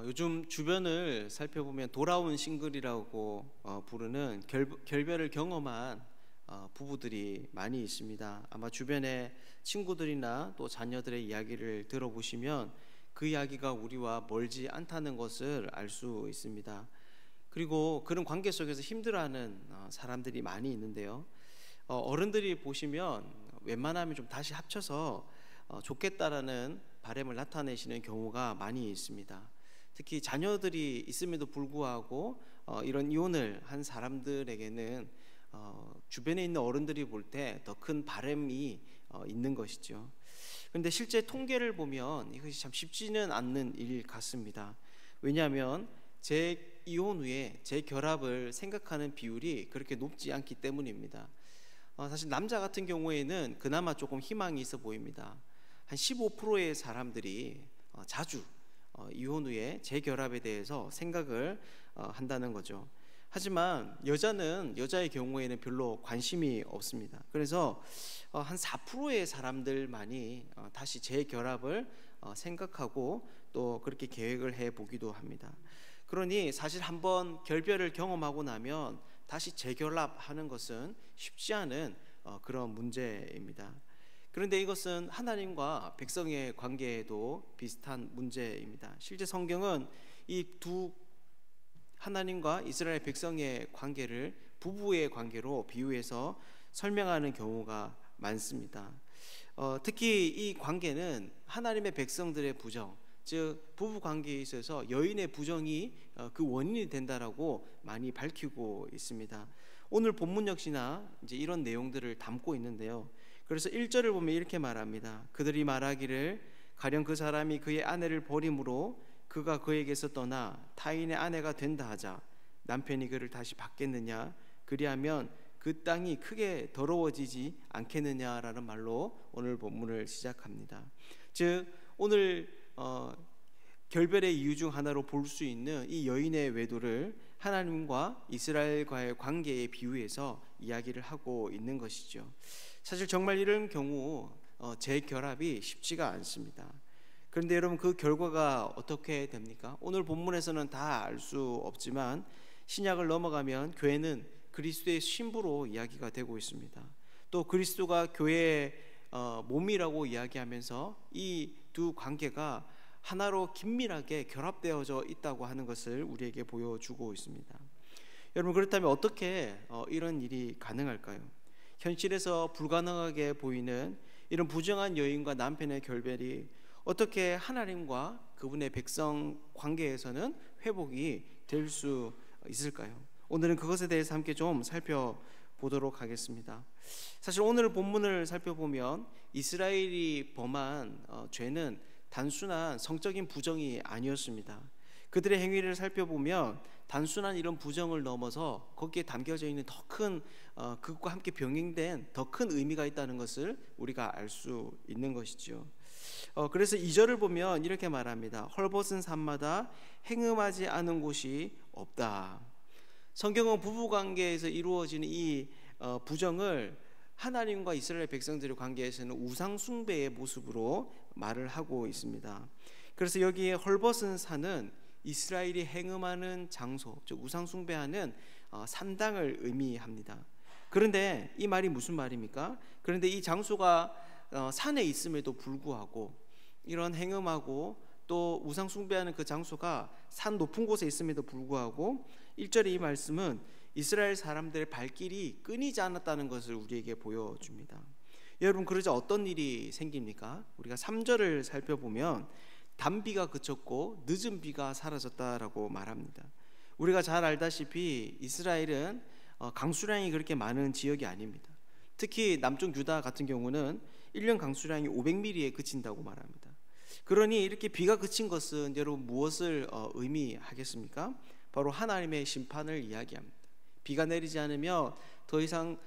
요즘 주변을 살펴보면 돌아온 싱글이라고 부르는 결별을 경험한 부부들이 많이 있습니다. 아마 주변에 친구들이나 또 자녀들의 이야기를 들어보시면 그 이야기가 우리와 멀지 않다는 것을 알 수 있습니다. 그리고 그런 관계 속에서 힘들어하는 사람들이 많이 있는데요. 어른들이 보시면 웬만하면 좀 다시 합쳐서 좋겠다라는 바람을 나타내시는 경우가 많이 있습니다. 특히 자녀들이 있음에도 불구하고 이런 이혼을 한 사람들에게는 주변에 있는 어른들이 볼 때 더 큰 바람이 있는 것이죠. 그런데 실제 통계를 보면 이것이 참 쉽지는 않는 일 같습니다. 왜냐하면 재이혼 후에 재결합을 생각하는 비율이 그렇게 높지 않기 때문입니다. 사실 남자 같은 경우에는 그나마 조금 희망이 있어 보입니다. 한 15%의 사람들이 자주 이혼 후에 재결합에 대해서 생각을 한다는 거죠. 하지만 여자는 여자의 경우에는 별로 관심이 없습니다. 그래서 한 4%의 사람들만이 다시 재결합을 생각하고 또 그렇게 계획을 해 보기도 합니다. 그러니 사실 한번 결별을 경험하고 나면 다시 재결합하는 것은 쉽지 않은 그런 문제입니다. 그런데 이것은 하나님과 백성의 관계에도 비슷한 문제입니다. 실제 성경은 이 두 하나님과 이스라엘 백성의 관계를 부부의 관계로 비유해서 설명하는 경우가 많습니다. 특히 이 관계는 하나님의 백성들의 부정, 즉 부부 관계에 있어서 여인의 부정이 그 원인이 된다라고 많이 밝히고 있습니다. 오늘 본문 역시나 이제 이런 내용들을 담고 있는데요. 그래서 1절을 보면 이렇게 말합니다. 그들이 말하기를 가령 그 사람이 그의 아내를 버림으로 그가 그에게서 떠나 타인의 아내가 된다 하자 남편이 그를 다시 받겠느냐 그리하면 그 땅이 크게 더러워지지 않겠느냐라는 말로 오늘 본문을 시작합니다. 즉 오늘 결별의 이유 중 하나로 볼 수 있는 이 여인의 외도를 하나님과 이스라엘과의 관계에 비유해서 이야기를 하고 있는 것이죠. 사실 정말 이런 경우 재결합이 쉽지가 않습니다. 그런데 여러분 그 결과가 어떻게 됩니까? 오늘 본문에서는 다 알 수 없지만 신약을 넘어가면 교회는 그리스도의 신부로 이야기가 되고 있습니다. 또 그리스도가 교회의 몸이라고 이야기하면서 이 두 관계가 하나로 긴밀하게 결합되어져 있다고 하는 것을 우리에게 보여주고 있습니다. 여러분 그렇다면 어떻게 이런 일이 가능할까요? 현실에서 불가능하게 보이는 이런 부정한 여인과 남편의 결별이 어떻게 하나님과 그분의 백성 관계에서는 회복이 될 수 있을까요? 오늘은 그것에 대해서 함께 좀 살펴보도록 하겠습니다. 사실 오늘 본문을 살펴보면 이스라엘이 범한 죄는 단순한 성적인 부정이 아니었습니다. 그들의 행위를 살펴보면 단순한 이런 부정을 넘어서 거기에 담겨져 있는 더 큰 그것과 함께 병행된 더 큰 의미가 있다는 것을 우리가 알 수 있는 것이죠. 그래서 2절을 보면 이렇게 말합니다. 헐벗은 산마다 행음하지 않은 곳이 없다. 성경은 부부관계에서 이루어지는 이 부정을 하나님과 이스라엘 백성들의 관계에서는 우상 숭배의 모습으로 말을 하고 있습니다. 그래서 여기에 헐벗은 산은 이스라엘이 행음하는 장소, 즉 우상 숭배하는 산당을 의미합니다. 그런데 이 말이 무슨 말입니까? 그런데 이 장소가 산에 있음에도 불구하고 이런 행음하고 또 우상 숭배하는 그 장소가 산 높은 곳에 있음에도 불구하고 1절의 이 말씀은 이스라엘 사람들의 발길이 끊이지 않았다는 것을 우리에게 보여줍니다. 여러분 그러자 어떤 일이 생깁니까? 우리가 3절을 살펴보면 단비가 그쳤고 늦은 비가 사라졌다라고 말합니다. 우리가 잘 알다시피 이스라엘은 강수량이 그렇게 많은 지역이 아닙니다. 특히 남쪽 유다 같은 경우는 1년 강수량이 500mm에 그친다고 말합니다. 그러니 이렇게 비가 그친 것은 여러분 무엇을 의미하겠습니까? 바로 하나님의 심판을 이야기합니다. 비가 내리지 않으면 더 이상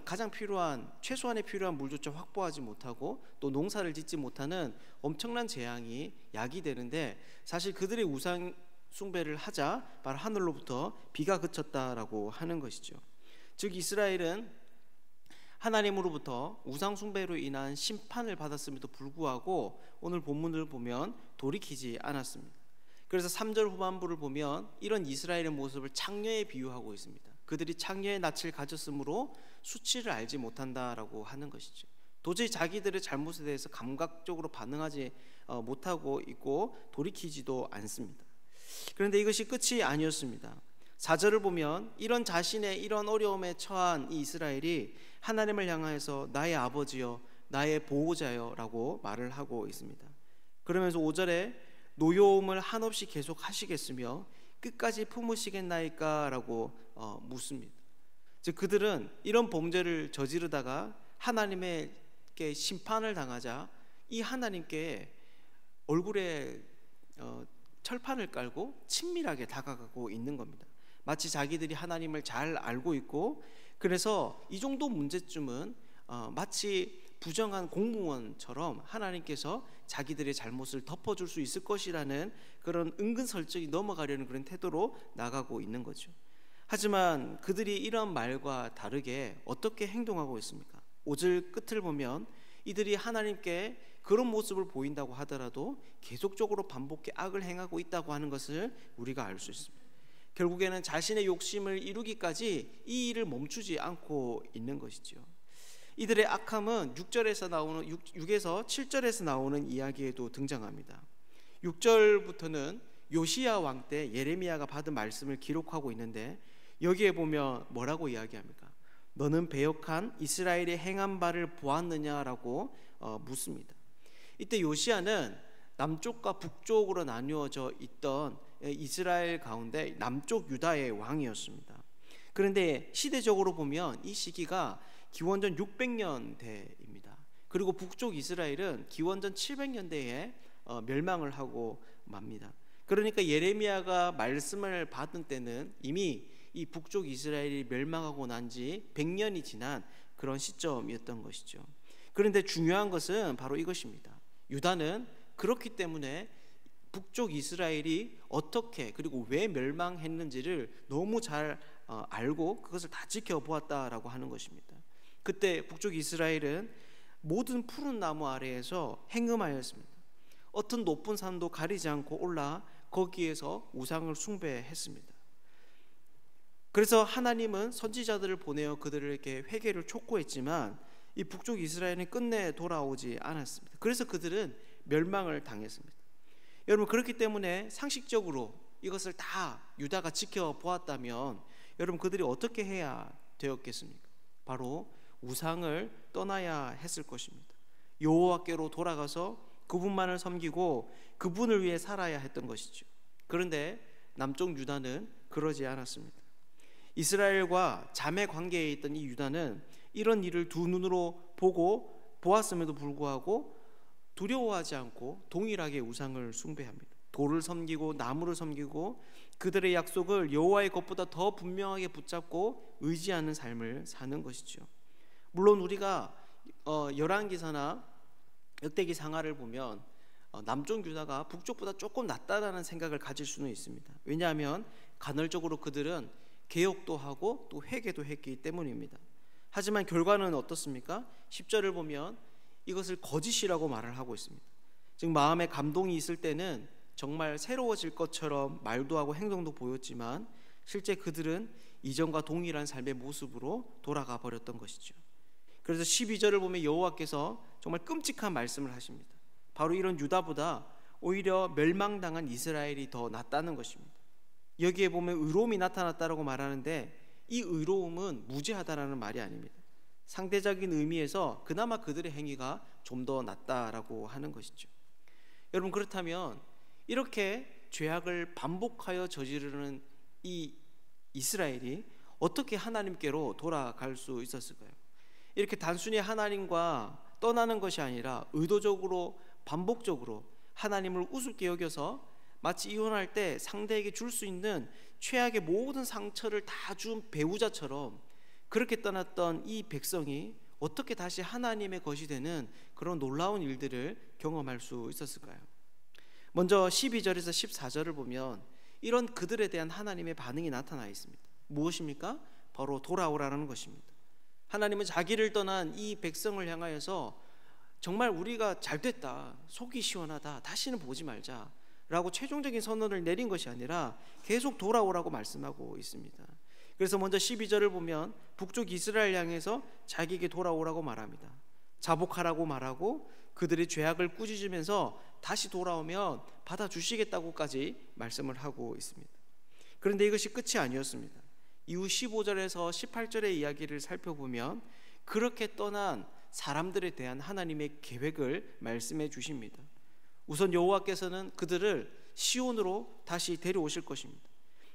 가장 필요한 최소한의 필요한 물조차 확보하지 못하고 또 농사를 짓지 못하는 엄청난 재앙이 야기되는데 사실 그들의 우상 숭배를 하자 바로 하늘로부터 비가 그쳤다라고 하는 것이죠. 즉 이스라엘은 하나님으로부터 우상 숭배로 인한 심판을 받았음에도 불구하고 오늘 본문을 보면 돌이키지 않았습니다. 그래서 3절 후반부를 보면 이런 이스라엘의 모습을 창녀에 비유하고 있습니다. 그들이 창녀의 낯을 가졌으므로 수치를 알지 못한다라고 하는 것이죠. 도저히 자기들의 잘못에 대해서 감각적으로 반응하지 못하고 있고 돌이키지도 않습니다. 그런데 이것이 끝이 아니었습니다. 4절을 보면 이런 자신의 이런 어려움에 처한 이 이스라엘이 하나님을 향하여서 나의 아버지여 나의 보호자여 라고 말을 하고 있습니다. 그러면서 5절에 노여움을 한없이 계속 하시겠으며 끝까지 품으시겠나이까 라고 묻습니다. 즉 그들은 이런 범죄를 저지르다가 하나님께 심판을 당하자 이 하나님께 얼굴에 철판을 깔고 친밀하게 다가가고 있는 겁니다. 마치 자기들이 하나님을 잘 알고 있고, 그래서 이 정도 문제쯤은 마치 부정한 공무원처럼 하나님께서 자기들의 잘못을 덮어줄 수 있을 것이라는 그런 은근슬쩍이 넘어가려는 그런 태도로 나가고 있는 거죠. 하지만 그들이 이런 말과 다르게 어떻게 행동하고 있습니까? 5절 끝을 보면 이들이 하나님께 그런 모습을 보인다고 하더라도 계속적으로 반복해 악을 행하고 있다고 하는 것을 우리가 알 수 있습니다. 결국에는 자신의 욕심을 이루기까지 이 일을 멈추지 않고 있는 것이죠. 이들의 악함은 6에서 7절에서 나오는 이야기에도 등장합니다. 6절부터는 요시야 왕 때 예레미야가 받은 말씀을 기록하고 있는데, 여기에 보면 뭐라고 이야기합니까? 너는 배역한 이스라엘의 행한 바를 보았느냐라고 묻습니다. 이때 요시야는 남쪽과 북쪽으로 나누어져 있던 이스라엘 가운데 남쪽 유다의 왕이었습니다. 그런데 시대적으로 보면 이 시기가 기원전 600년대입니다. 그리고 북쪽 이스라엘은 기원전 700년대에 멸망을 하고 맙니다. 그러니까 예레미야가 말씀을 받은 때는 이미 이 북쪽 이스라엘이 멸망하고 난 지 100년이 지난 그런 시점이었던 것이죠. 그런데 중요한 것은 바로 이것입니다. 유다는 그렇기 때문에 북쪽 이스라엘이 어떻게 그리고 왜 멸망했는지를 너무 잘 알고 그것을 다 지켜보았다라고 하는 것입니다. 그때 북쪽 이스라엘은 모든 푸른 나무 아래에서 행음하였습니다. 어떤 높은 산도 가리지 않고 올라 거기에서 우상을 숭배했습니다. 그래서 하나님은 선지자들을 보내어 그들에게 회개를 촉구했지만 이 북쪽 이스라엘은 끝내 돌아오지 않았습니다. 그래서 그들은 멸망을 당했습니다. 여러분, 그렇기 때문에 상식적으로 이것을 다 유다가 지켜보았다면 여러분 그들이 어떻게 해야 되었겠습니까? 바로 우상을 떠나야 했을 것입니다. 여호와께로 돌아가서 그분만을 섬기고 그분을 위해 살아야 했던 것이죠. 그런데 남쪽 유다는 그러지 않았습니다. 이스라엘과 자매 관계에 있던 이 유다는 이런 일을 두 눈으로 보았음에도 불구하고 두려워하지 않고 동일하게 우상을 숭배합니다. 돌을 섬기고 나무를 섬기고 그들의 약속을 여호와의 것보다 더 분명하게 붙잡고 의지하는 삶을 사는 것이죠. 물론 우리가 열왕기사나 역대기 상하를 보면 남쪽 유다가 북쪽보다 조금 낫다라는 생각을 가질 수는 있습니다. 왜냐하면 간헐적으로 그들은 개혁도 하고 또 회개도 했기 때문입니다. 하지만 결과는 어떻습니까? 10절을 보면 이것을 거짓이라고 말을 하고 있습니다. 즉 마음에 감동이 있을 때는 정말 새로워질 것처럼 말도 하고 행동도 보였지만 실제 그들은 이전과 동일한 삶의 모습으로 돌아가 버렸던 것이죠. 그래서 12절을 보면 여호와께서 정말 끔찍한 말씀을 하십니다. 바로 이런 유다보다 오히려 멸망당한 이스라엘이 더 낫다는 것입니다. 여기에 보면 의로움이 나타났다라고 말하는데 이 의로움은 무죄하다라는 말이 아닙니다. 상대적인 의미에서 그나마 그들의 행위가 좀 더 낫다라고 하는 것이죠. 여러분, 그렇다면 이렇게 죄악을 반복하여 저지르는 이 이스라엘이 어떻게 하나님께로 돌아갈 수 있었을까요? 이렇게 단순히 하나님과 떠나는 것이 아니라 의도적으로 반복적으로 하나님을 우습게 여겨서 마치 이혼할 때 상대에게 줄 수 있는 최악의 모든 상처를 다 준 배우자처럼 그렇게 떠났던 이 백성이 어떻게 다시 하나님의 것이 되는 그런 놀라운 일들을 경험할 수 있었을까요? 먼저 12절에서 14절을 보면 이런 그들에 대한 하나님의 반응이 나타나 있습니다. 무엇입니까? 바로 돌아오라는 것입니다. 하나님은 자기를 떠난 이 백성을 향하여서 정말 우리가 잘됐다, 속이 시원하다, 다시는 보지 말자, 라고 최종적인 선언을 내린 것이 아니라 계속 돌아오라고 말씀하고 있습니다. 그래서 먼저 12절을 보면 북쪽 이스라엘 향해서 자기에게 돌아오라고 말합니다. 자복하라고 말하고 그들의 죄악을 꾸짖으면서 다시 돌아오면 받아주시겠다고까지 말씀을 하고 있습니다. 그런데 이것이 끝이 아니었습니다. 이후 15절에서 18절의 이야기를 살펴보면 그렇게 떠난 사람들에 대한 하나님의 계획을 말씀해 주십니다. 우선 여호와께서는 그들을 시온으로 다시 데려오실 것입니다.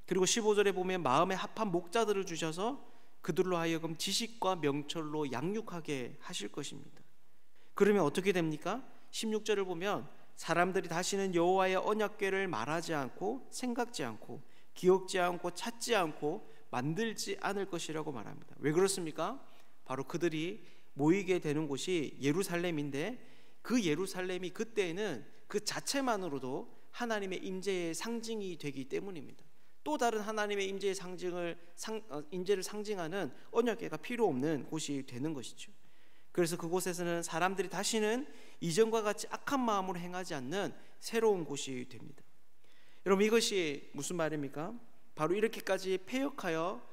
그리고 15절에 보면 마음에 합한 목자들을 주셔서 그들로 하여금 지식과 명철로 양육하게 하실 것입니다. 그러면 어떻게 됩니까? 16절을 보면 사람들이 다시는 여호와의 언약궤를 말하지 않고 생각지 않고 기억지 않고 찾지 않고 만들지 않을 것이라고 말합니다. 왜 그렇습니까? 바로 그들이 모이게 되는 곳이 예루살렘인데 그 예루살렘이 그때에는 그 자체만으로도 하나님의 임재의 상징이 되기 때문입니다. 또 다른 하나님의 임재의 임재를 상징하는 언약궤가 필요 없는 곳이 되는 것이죠. 그래서 그곳에서는 사람들이 다시는 이전과 같이 악한 마음으로 행하지 않는 새로운 곳이 됩니다. 여러분, 이것이 무슨 말입니까? 바로 이렇게까지 패역하여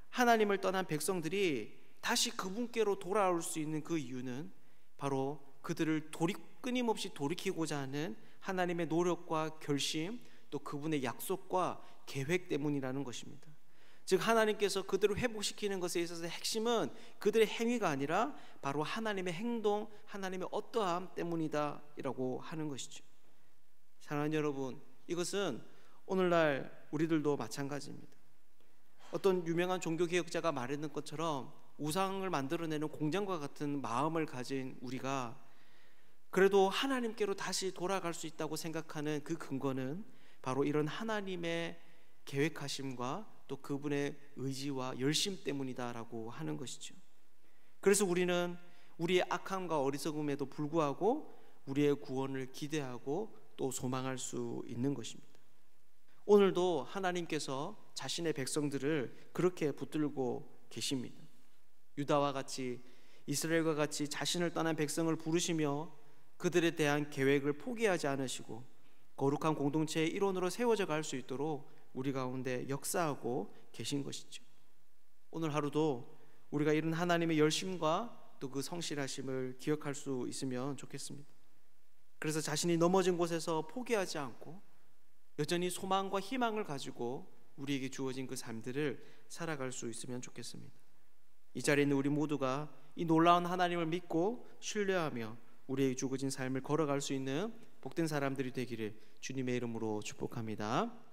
하나님을 떠난 백성들이 다시 그분께로 돌아올 수 있는 그 이유는 바로 그들을 끊임없이 돌이키고자 하는 하나님의 노력과 결심, 또 그분의 약속과 계획 때문이라는 것입니다. 즉 하나님께서 그들을 회복시키는 것에 있어서 핵심은 그들의 행위가 아니라 바로 하나님의 행동, 하나님의 어떠함 때문이다 라고 하는 것이죠. 사랑하는 여러분, 이것은 오늘날 우리들도 마찬가지입니다. 어떤 유명한 종교개혁자가 말했는 것처럼 우상을 만들어내는 공장과 같은 마음을 가진 우리가 그래도 하나님께로 다시 돌아갈 수 있다고 생각하는 그 근거는 바로 이런 하나님의 계획하심과 또 그분의 의지와 열심 때문이다라고 하는 것이죠. 그래서 우리는 우리의 악함과 어리석음에도 불구하고 우리의 구원을 기대하고 또 소망할 수 있는 것입니다. 오늘도 하나님께서 자신의 백성들을 그렇게 붙들고 계십니다. 유다와 같이 이스라엘과 같이 자신을 떠난 백성을 부르시며 그들에 대한 계획을 포기하지 않으시고 거룩한 공동체의 일원으로 세워져 갈 수 있도록 우리 가운데 역사하고 계신 것이죠. 오늘 하루도 우리가 이런 하나님의 열심과 또 그 성실하심을 기억할 수 있으면 좋겠습니다. 그래서 자신이 넘어진 곳에서 포기하지 않고 여전히 소망과 희망을 가지고 우리에게 주어진 그 삶들을 살아갈 수 있으면 좋겠습니다. 이 자리에 있는 우리 모두가 이 놀라운 하나님을 믿고 신뢰하며 우리에게 주어진 삶을 걸어갈 수 있는 복된 사람들이 되기를 주님의 이름으로 축복합니다.